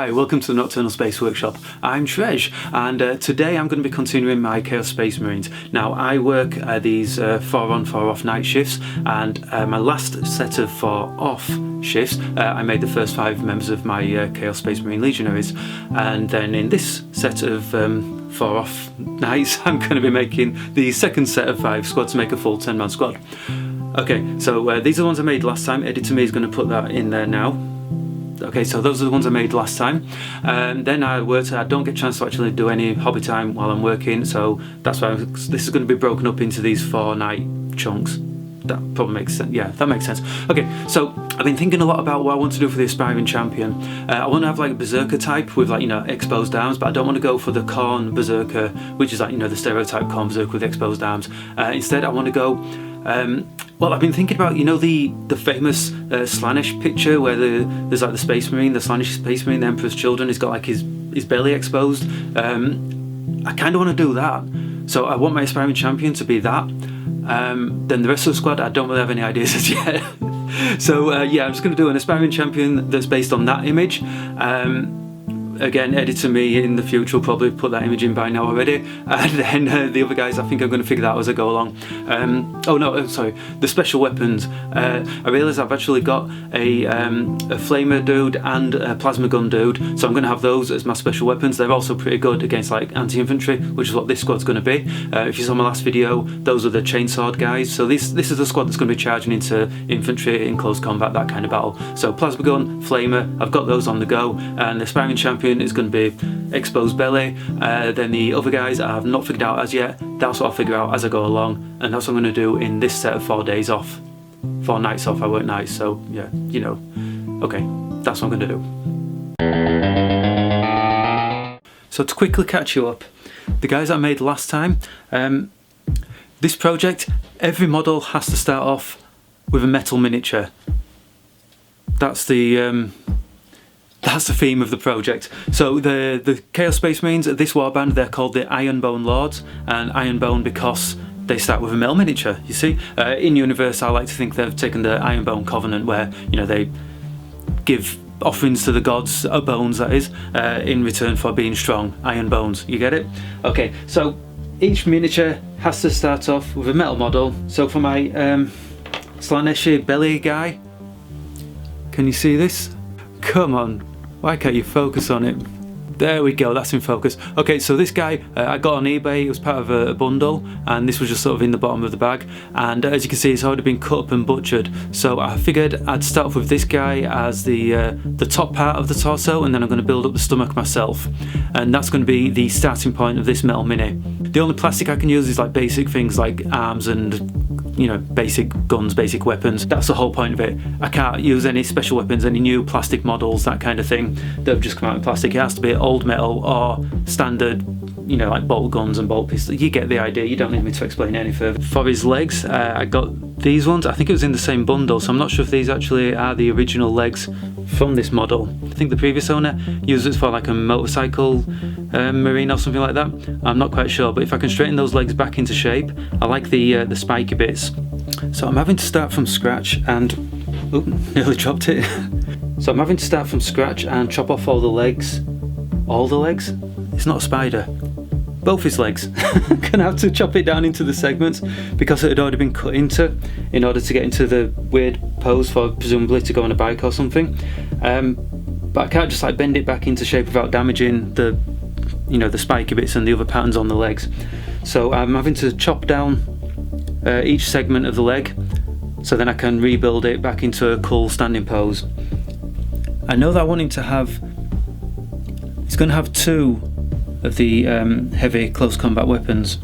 Hi, welcome to the Nocturnal Space Workshop. I'm Trezh, and today I'm going to be continuing my Chaos Space Marines. Now, I work these 4 on 4 off night shifts, and my last set of 4 off shifts, I made the first 5 members of my Chaos Space Marine Legionaries, and then in this set of 4 off nights, I'm going to be making the second set of 5 squads to make a full 10-man squad. Okay, so these are the ones I made last time. Editor Me is going to put that in there now. Okay, so those are the ones I made last time. Then I don't get a chance to actually do any hobby time while I'm working, so that's why this is going to be broken up into these 4 night chunks. That probably makes sense. Yeah, that makes sense. Okay, so I've been thinking a lot about what I want to do for the aspiring champion. I want to have like a berserker type with exposed arms, but I don't want to go for the Khorne berserker, which is the stereotype Khorne berserker with exposed arms. Instead, I want to go. Well, I've been thinking about the famous Slaanesh picture where there's like the Space Marine, the Slaanesh Space Marine, the Emperor's Children. He's got like his belly exposed. I kind of want to do that. So I want my aspiring champion to be that. Then the rest of the squad, I don't really have any ideas as yet. So yeah, I'm just going to do an aspiring champion that's based on that image. Again, Editor Me in the future will probably put that image in by now already, and then the other guys, I think I'm going to figure that out as I go along. Sorry, the special weapons. I realise I've actually got a flamer dude and a plasma gun dude, so I'm going to have those as my special weapons. They're also pretty good against like anti-infantry, which is what this squad's going to be. If you saw my last video, those are the chainsword guys. So this is the squad that's going to be charging into infantry in close combat, that kind of battle. So plasma gun, flamer, I've got those on the go, and the aspiring champion is going to be exposed belly. Then the other guys I have not figured out as yet. That's what I'll figure out as I go along, and that's what I'm going to do in this set of 4 days off. 4 nights off, I work nights, so yeah, okay, that's what I'm going to do. So to quickly catch you up, the guys I made last time, this project, every model has to start off with a metal miniature. That's the theme of the project. So the Chaos Space Marines, this warband, they're called the Ironbone Lords, and Ironbone because they start with a metal miniature, you see. In universe, I like to think they've taken the Ironbone Covenant, where they give offerings to the gods, bones that is, in return for being strong, iron bones, you get it? Okay, so each miniature has to start off with a metal model. So for my Slaanesh belly guy, can you see this? Come on, why can't you focus on it? There we go, that's in focus. Okay, so this guy I got on eBay. It was part of a bundle, and this was just sort of in the bottom of the bag, and as you can see, it's already been cut up and butchered. So I figured I'd start off with this guy as the top part of the torso, and then I'm going to build up the stomach myself, and that's going to be the starting point of this metal mini. The only plastic I can use is like basic things like arms and basic guns, basic weapons. That's the whole point of it. I can't use any special weapons, any new plastic models, that kind of thing that have just come out in plastic. It has to be old metal or standard, like bolt guns and bolt pistols. You get the idea, you don't need me to explain any further. For his legs, I got these ones. I think it was in the same bundle, so I'm not sure if these actually are the original legs from this model. I think the previous owner used it for like a motorcycle marine or something like that. I'm not quite sure, but if I can straighten those legs back into shape, I like the spiky bits. So I'm having to start from scratch and nearly dropped it. So I'm having to start from scratch and chop off all the legs. All the legs? It's not a spider. Both his legs. I'm gonna have to chop it down into the segments because it had already been cut into in order to get into the weird pose for presumably to go on a bike or something. But I can't just like bend it back into shape without damaging the spiky bits and the other patterns on the legs. So I'm having to chop down each segment of the leg, so then I can rebuild it back into a cool standing pose. I know that I want him to have. He's going to have 2 of the heavy close combat weapons.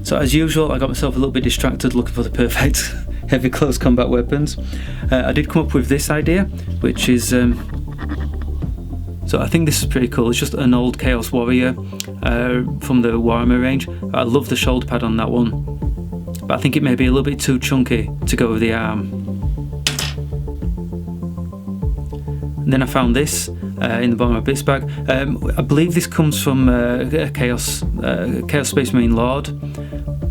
So as usual, I got myself a little bit distracted looking for the perfect heavy close combat weapons. I did come up with this idea, which is so I think this is pretty cool. It's just an old Chaos Warrior from the Warhammer range. I love the shoulder pad on that one, but I think it may be a little bit too chunky to go with the arm. And then I found this in the bottom of a bits bag. I believe this comes from a Chaos Space Marine Lord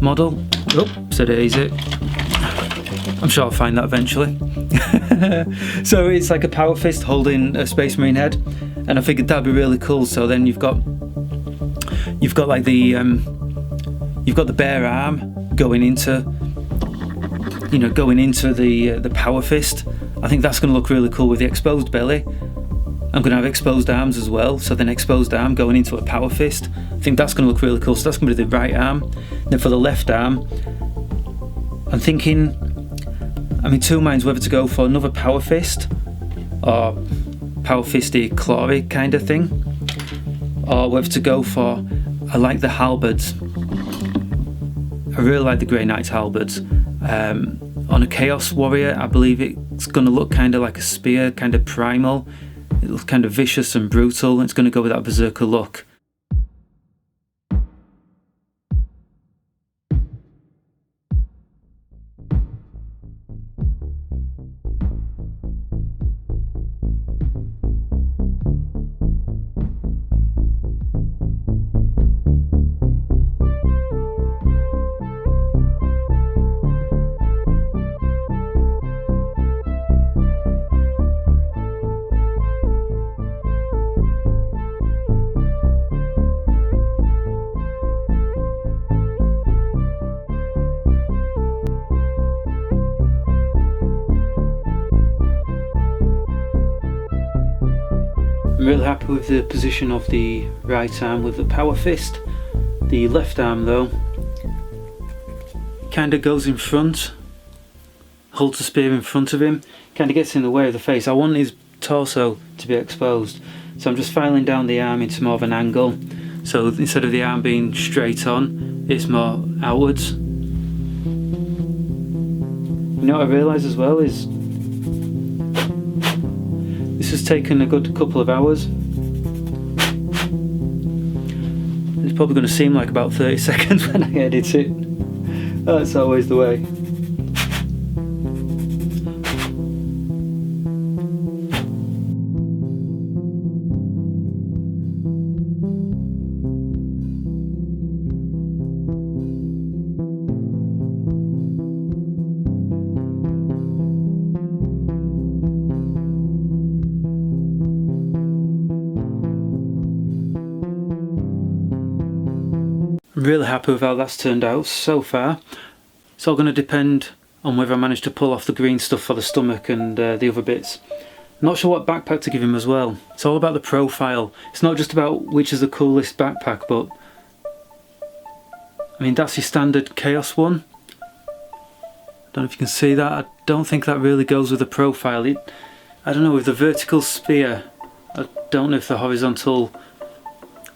model. Oh, said it easy. I'm sure I'll find that eventually. So it's like a power fist holding a Space Marine head, and I figured that'd be really cool. So then you've got like the bare arm going into the power fist. I think that's going to look really cool with the exposed belly. I'm going to have exposed arms as well, so then exposed arm going into a power fist. I think that's going to look really cool. So that's going to be the right arm. Then for the left arm, I'm thinking, I'm in two minds whether to go for another power fist or power fisty clawy kind of thing, or whether to go for, I like the halberds. I really like the Grey Knight's halberds. On a Chaos Warrior, I believe it's going to look kind of like a spear, kind of primal. It looks kind of vicious and brutal. It's going to go with that berserker look. I'm really happy with the position of the right arm with the power fist. The left arm though kind of goes in front, holds the spear in front of him, kind of gets in the way of the face. I want his torso to be exposed, so I'm just filing down the arm into more of an angle, so instead of the arm being straight on, it's more outwards. You know what I realise as well is this has taken a good couple of hours. It's probably going to seem like about 30 seconds when I edit it. That's always the way. I'm really happy with how that's turned out so far. It's all going to depend on whether I manage to pull off the green stuff for the stomach and the other bits. I'm not sure what backpack to give him as well. It's all about the profile. It's not just about which is the coolest backpack, but I mean, that's your standard Chaos one. Don't know if you can see that. I don't think that really goes with the profile. I don't know, with the vertical spear, I don't know if the horizontal,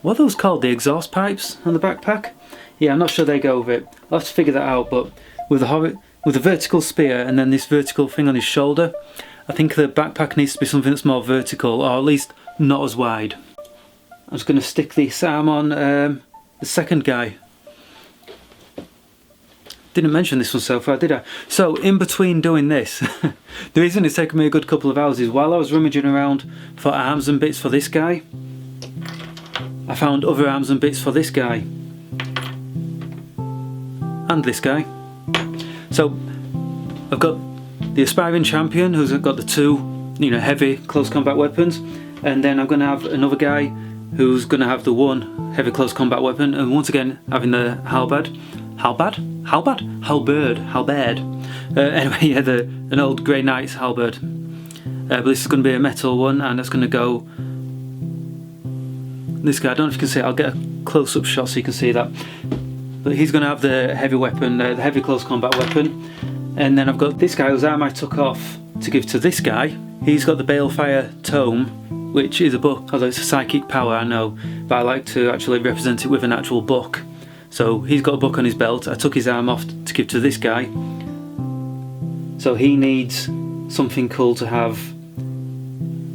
what are those called? The exhaust pipes on the backpack? Yeah, I'm not sure they go with it. I'll have to figure that out, but with the vertical spear and then this vertical thing on his shoulder, I think the backpack needs to be something that's more vertical, or at least not as wide. I'm just going to stick this arm on the second guy. Didn't mention this one so far, did I? So, in between doing this, the reason it's taken me a good couple of hours is while I was rummaging around for arms and bits for this guy, I found other arms and bits for this guy. And this guy. So, I've got the aspiring champion who's got the two, heavy close combat weapons, and then I'm going to have another guy who's going to have the one heavy close combat weapon, and once again having the halberd. Anyway, yeah, an old Grey Knight's halberd. But this is going to be a metal one, and that's going to go. This guy, I don't know if you can see it. I'll get a close-up shot so you can see that. But he's going to have the heavy weapon, the heavy close combat weapon. And then I've got this guy whose arm I took off to give to this guy. He's got the Balefire Tome, which is a book, although it's a psychic power, I know, but I like to actually represent it with an actual book. So he's got a book on his belt. I took his arm off to give to this guy. So he needs something cool to have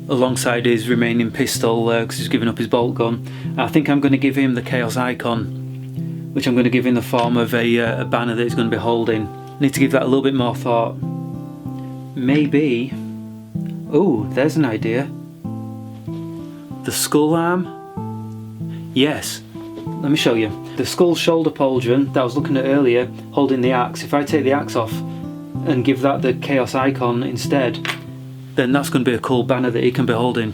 alongside his remaining pistol, because he's given up his bolt gun. I think I'm going to give him the Chaos Icon, which I'm going to give in the form of a banner that he's going to be holding. I need to give that a little bit more thought. Maybe... oh, there's an idea. The skull arm? Yes. Let me show you. The skull shoulder pauldron that I was looking at earlier, holding the axe, if I take the axe off and give that the Chaos Icon instead, then that's going to be a cool banner that he can be holding.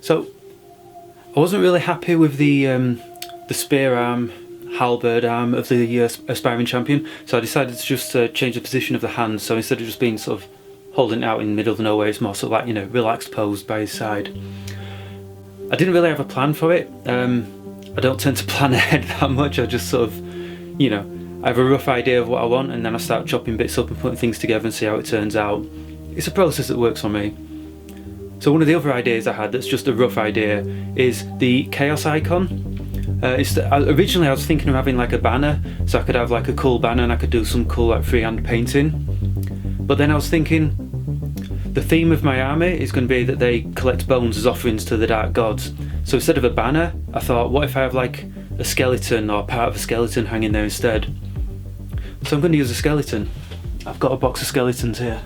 So I wasn't really happy with the spear arm, halberd arm of the aspiring champion, so I decided to just change the position of the hand. So instead of just being sort of holding it out in the middle of nowhere, it's more sort of like, you know, relaxed posed by his side. I didn't really have a plan for it. I don't tend to plan ahead that much. I just sort of, you know, I have a rough idea of what I want, and then I start chopping bits up and putting things together and see how it turns out. It's a process that works for me. So one of the other ideas I had that's just a rough idea is the chaos icon. Originally I was thinking of having like a banner, so I could have like a cool banner and I could do some cool like freehand painting. But then I was thinking, the theme of my army is going to be that they collect bones as offerings to the dark gods. So instead of a banner, I thought, what if I have like a skeleton or part of a skeleton hanging there instead? So I'm going to use a skeleton. I've got a box of skeletons here.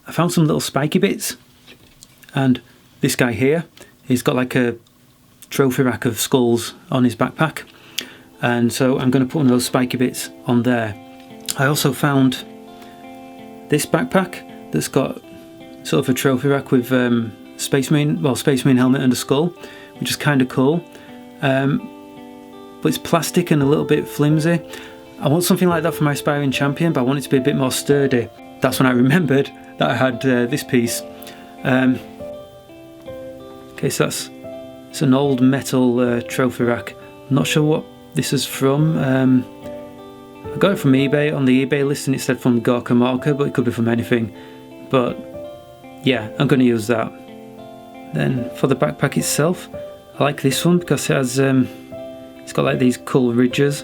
I found some little spiky bits, and this guy here, he's got like a trophy rack of skulls on his backpack, and so I'm going to put one of those spiky bits on there. I also found this backpack that's got sort of a trophy rack with Space Marine helmet and a skull, which is kind of cool, but it's plastic and a little bit flimsy. I want something like that for my aspiring champion, but I want it to be a bit more sturdy. That's when I remembered that I had this piece. Okay, so it's an old metal trophy rack. I'm not sure what this is from. I got it from eBay, on the eBay listing it said from Gorka Morka, but it could be from anything. But yeah, I'm going to use that. Then for the backpack itself, I like this one because it has it's got like these cool ridges,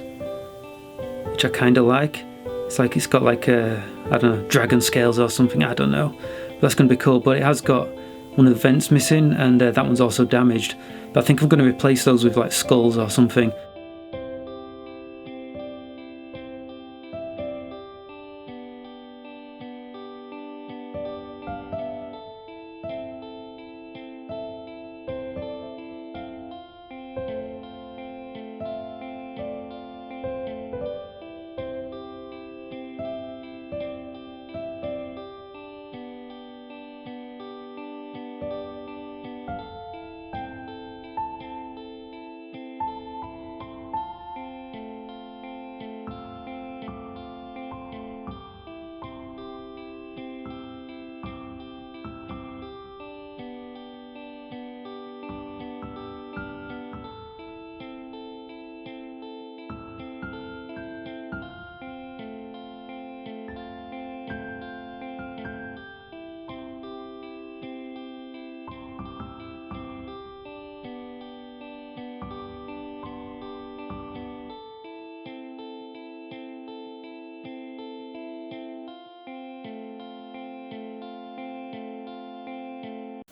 which I kind of like. It's got like a, I don't know, dragon scales or something, I don't know. But that's going to be cool, but it has got one of the vents missing, and that one's also damaged. But I think I'm going to replace those with like skulls or something.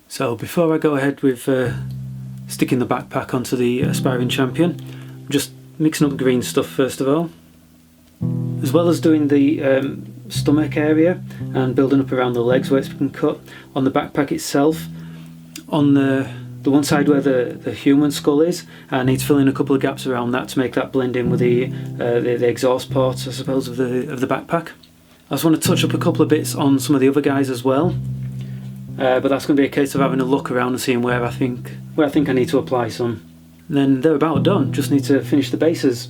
So before I go ahead with sticking the backpack onto the aspiring champion, I'm just mixing up the green stuff first of all, as well as doing the stomach area and building up around the legs where it's been cut. On the backpack itself, on the the one side where the human skull is. I need to fill in a couple of gaps around that to make that blend in with the exhaust ports, I suppose, of the backpack. I just want to touch up a couple of bits on some of the other guys as well, but that's going to be a case of having a look around and seeing where I think I need to apply some. And then they're about done. Just need to finish the bases.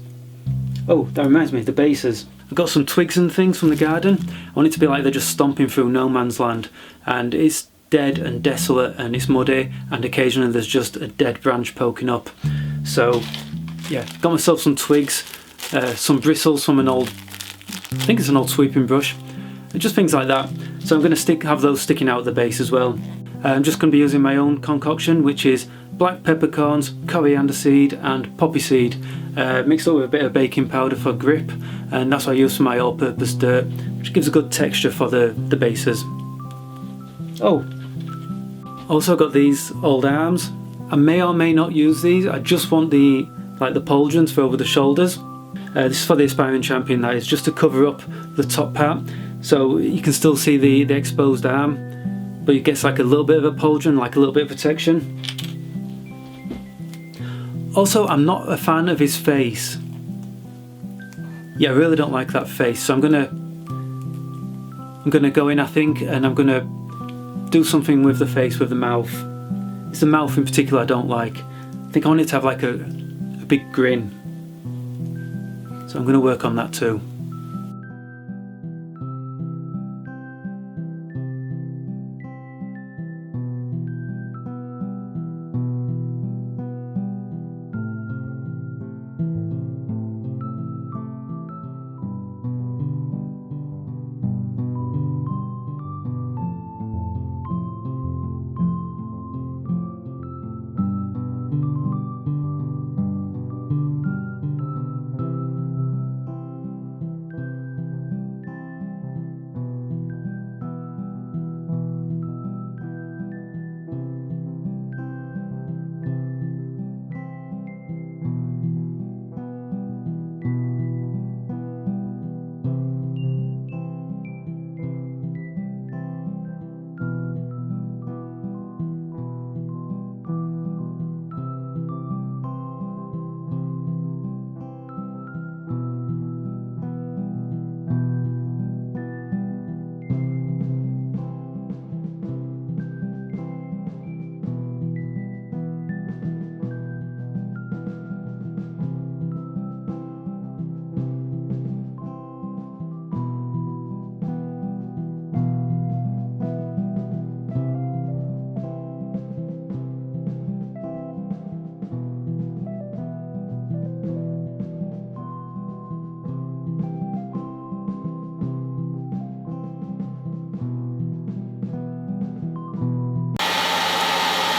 Oh, that reminds me, the bases. I've got some twigs and things from the garden. I want it to be like they're just stomping through no man's land, and it's dead and desolate and it's muddy, and occasionally there's just a dead branch poking up. So yeah, got myself some twigs, some bristles from an old, I think it's an old sweeping brush, and just things like that. So I'm going to have those sticking out at the base as well. I'm just going to be using my own concoction, which is black peppercorns, coriander seed and poppy seed, mixed up with a bit of baking powder for grip, and that's what I use for my all-purpose dirt, which gives a good texture for the bases. Oh, also got these old arms. I may or may not use these. I just want the pauldrons for over the shoulders. This is for the aspiring champion, that is, just to cover up the top part, so you can still see the exposed arm, but it gets like a little bit of a pauldron, like a little bit of protection. Also, I'm not a fan of his face. Yeah, I really don't like that face, so I'm gonna go in, I think, and I'm gonna do something with the face, with the mouth. It's the mouth in particular I don't like. I think I want it to have like a big grin. So I'm gonna work on that too.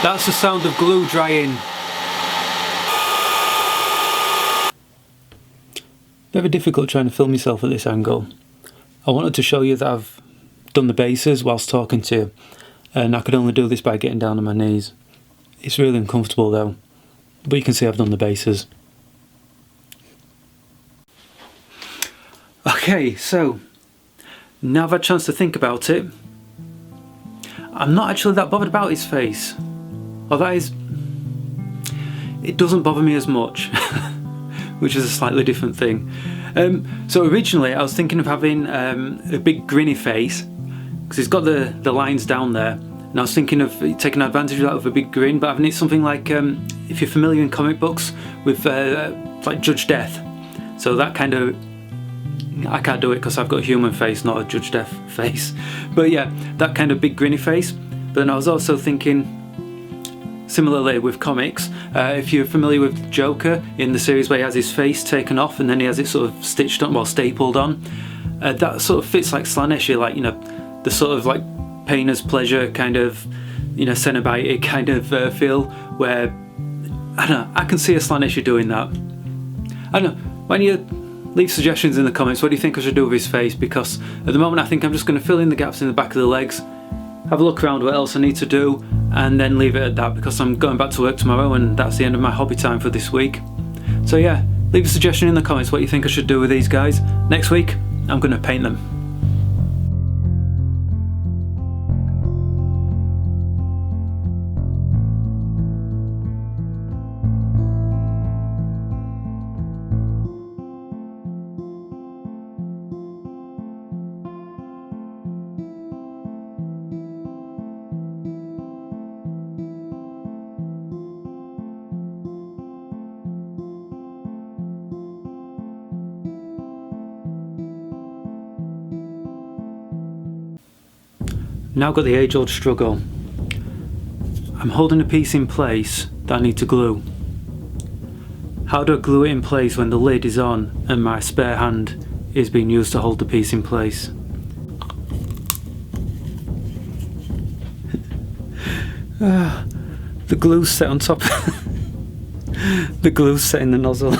That's the sound of glue drying. Very difficult trying to film myself at this angle. I wanted to show you that I've done the bases whilst talking to you, and I could only do this by getting down on my knees. It's really uncomfortable though, but you can see I've done the bases. Okay, so now I've had a chance to think about it. I'm not actually that bothered about his face. Or that is, it doesn't bother me as much, which is a slightly different thing. So originally I was thinking of having a big grinny face, because he's got the lines down there, and I was thinking of taking advantage of that with a big grin, but having it something like, if you're familiar in comic books, with like Judge Death. So that kind of, I can't do it because I've got a human face, not a Judge Death face. But yeah, that kind of big grinny face. But then I was also thinking, similarly with comics, if you're familiar with Joker in the series where he has his face taken off and then he has it sort of stitched on, well, stapled on, that sort of fits like Slanesh, like, you know, the sort of like pain as pleasure kind of, you know, Cenobite kind of feel, where, I don't know, I can see a Slanesh doing that. I don't know, when you leave suggestions in the comments, what do you think I should do with his face? Because at the moment I think I'm just going to fill in the gaps in the back of the legs, have a look around what else I need to do, and then leave it at that, because I'm going back to work tomorrow and that's the end of my hobby time for this week. So yeah, leave a suggestion in the comments what you think I should do with these guys. Next week I'm going to paint them. Now got the age-old struggle. I'm holding a piece in place that I need to glue. How do I glue it in place when the lid is on and my spare hand is being used to hold the piece in place? The glue's set on top. The glue's set in the nozzle.